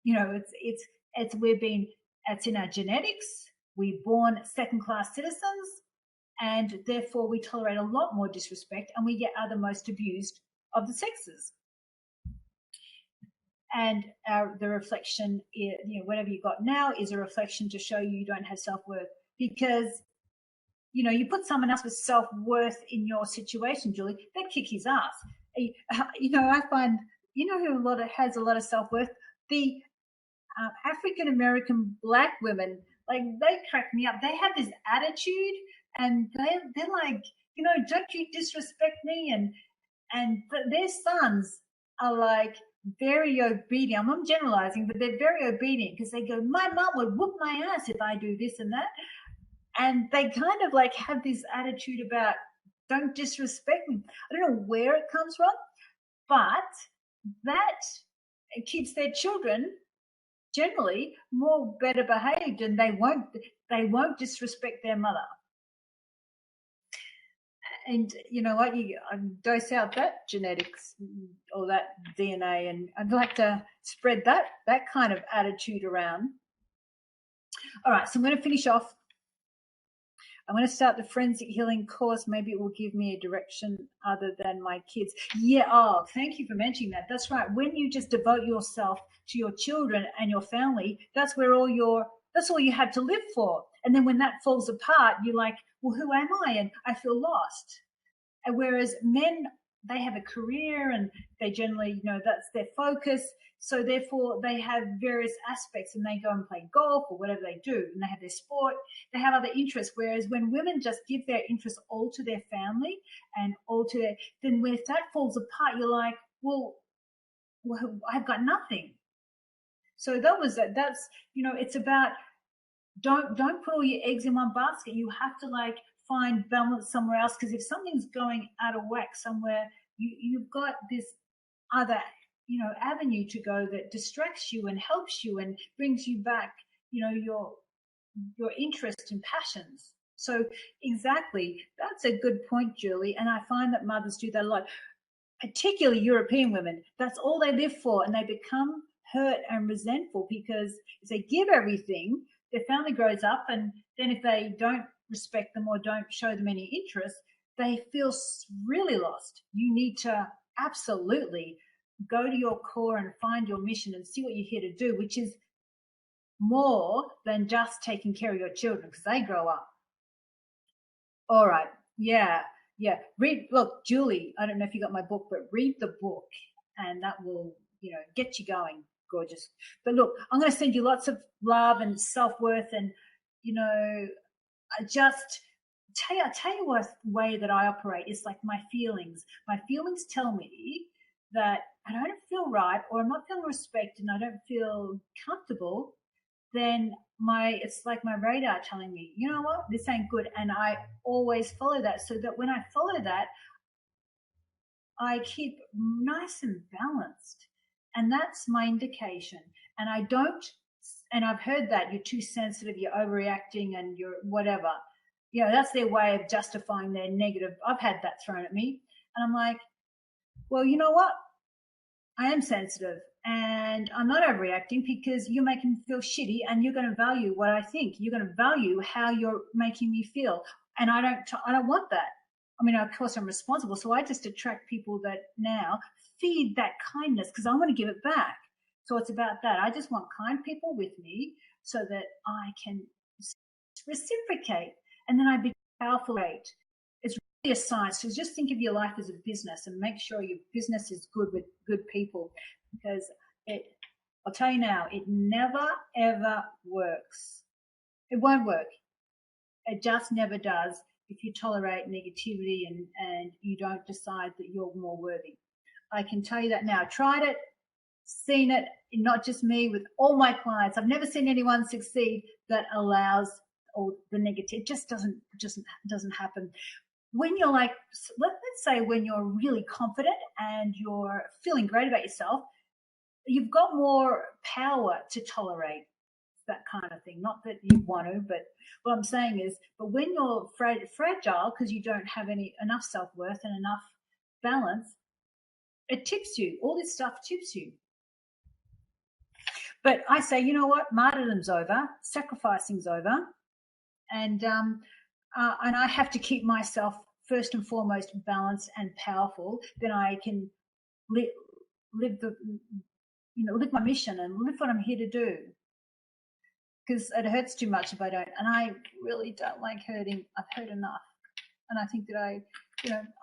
A: you know, it's in our genetics. We're born second-class citizens, and therefore we tolerate a lot more disrespect, and we are the most abused of the sexes. And the reflection, you know, whatever you got now is a reflection to show you don't have self-worth, because, you know, you put someone else with self-worth in your situation, Julie, they'd kick his ass. You know, I find, you know who has a lot of self-worth? The African-American Black women, like, they crack me up. They have this attitude, and they're like, you know, don't you disrespect me? And their sons are like very obedient. I'm generalizing, but they're very obedient, because they go, my mom would whoop my ass if I do this and that. And they kind of like have this attitude about, don't disrespect me. I don't know where it comes from, but that keeps their children generally more better behaved, and they won't disrespect their mother. And you know what, you dose out that genetics or that DNA, and I'd like to spread that kind of attitude around. All right, so I'm going to finish off. I'm going to start the forensic healing course. Maybe it will give me a direction other than my kids. Yeah, oh, thank you for mentioning that. That's right. When you just devote yourself to your children and your family, that's all you have to live for. And then when that falls apart, you're like, well, who am I? And I feel lost. And whereas men, they have a career, and they generally, you know, that's their focus. So therefore they have various aspects, and they go and play golf or whatever they do, and they have their sport, they have other interests. Whereas when women just give their interests all to their family and all to their, then when that falls apart, you're like, well, I've got nothing. So that's, you know, it's about, don't put all your eggs in one basket. You have to like find balance somewhere else, because if something's going out of whack somewhere, you've got this other, you know, avenue to go that distracts you and helps you and brings you back, you know, your interests and passions. So exactly, that's a good point, Julie. And I find that mothers do that a lot, particularly European women. That's all they live for, and they become hurt and resentful, because if they give everything, their family grows up, and then if they don't respect them or don't show them any interest, they feel really lost. You need to absolutely go to your core and find your mission and see what you're here to do, which is more than just taking care of your children, because they grow up. All right. Yeah. Look, Julie, I don't know if you got my book, but read the book, and that will, you know, get you going. Gorgeous. But look, I'm going to send you lots of love and self-worth, and, you know, I just tell you what way that I operate is like my feelings. My feelings tell me that I don't feel right, or I'm not feeling respected, and I don't feel comfortable, then it's like my radar telling me, you know what, this ain't good. And I always follow that, so that when I follow that, I keep nice and balanced. And that's my indication. And I've heard that you're too sensitive, you're overreacting, and you're whatever. You know, that's their way of justifying their negative. I've had that thrown at me. And I'm like, well, you know what? I am sensitive, and I'm not overreacting, because you're making me feel shitty, and you're going to value what I think. You're going to value how you're making me feel. And I don't want that. I mean, of course I'm responsible. So I just attract people that now feed that kindness, because I want to give it back. So it's about that. I just want kind people with me, so that I can reciprocate, and then I become powerful. It's really a science. So just think of your life as a business, and make sure your business is good with good people, because I'll tell you now, it never ever works. It won't work. It just never does if you tolerate negativity and you don't decide that you're more worthy. I can tell you that now. I tried it, seen it, not just me, with all my clients. I've never seen anyone succeed that allows all the negative. It just doesn't happen. When you're like, let's say when you're really confident and you're feeling great about yourself, you've got more power to tolerate that kind of thing. Not that you want to, but what I'm saying is, but when you're fragile because you don't have enough self-worth and enough balance, it tips you. All this stuff tips you. But I say, you know what? Martyrdom's over, sacrificing's over, and I have to keep myself first and foremost balanced and powerful. Then I can live my mission and live what I'm here to do. Because it hurts too much if I don't, and I really don't like hurting. I've hurt enough, and I think that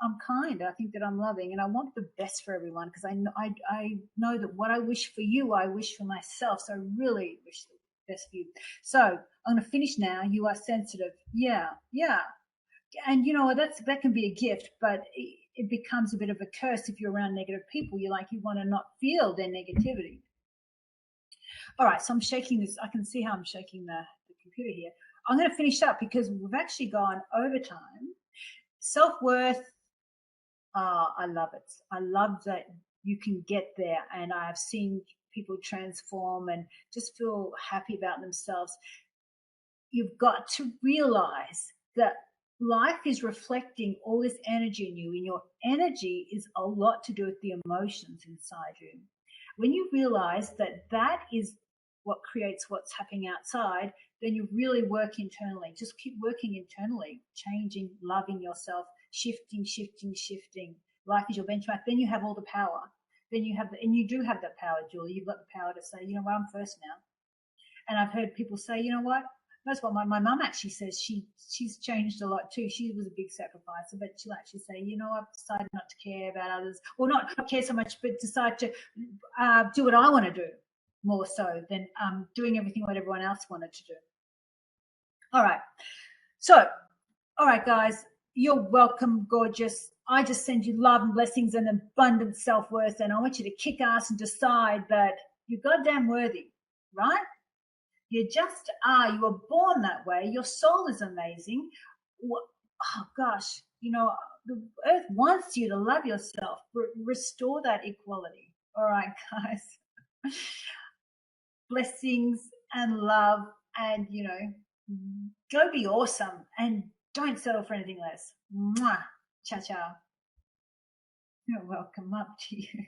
A: I'm kind. I think that I'm loving, and I want the best for everyone because I know that what I wish for you, I wish for myself. So I really wish the best for you. So I'm going to finish now. You are sensitive. Yeah. And that can be a gift, but it becomes a bit of a curse if you're around negative people. You want to not feel their negativity. All right, so I'm shaking this. I can see how I'm shaking the computer here. I'm going to finish up because we've actually gone over time. Self-worth, I love it. I love that you can get there, and I've seen people transform and just feel happy about themselves. You've got to realize that life is reflecting all this energy in you, and your energy is a lot to do with the emotions inside you. When you realize that is what creates what's happening outside, then you really work internally. Just keep working internally, changing, loving yourself, shifting. Life is your benchmark. Then you have all the power. Then and you do have that power, Julie. You've got the power to say, you know what, I'm first now. And I've heard people say, you know what, that's what my mum actually says. She's changed a lot too. She was a big sacrificer, but she'll actually say, you know, I've decided not to care about others, or not care so much, but decide to do what I want to do more so than doing everything what everyone else wanted to do. All right. So, all right, guys, you're welcome, gorgeous. I just send you love and blessings and abundant self-worth, and I want you to kick ass and decide that you're goddamn worthy, right? You just are. You were born that way. Your soul is amazing. Oh, gosh. The earth wants you to love yourself. Restore that equality. All right, guys. Blessings and love, and, go be awesome and don't settle for anything less. Mwah. Ciao, ciao. You're welcome. Up to you.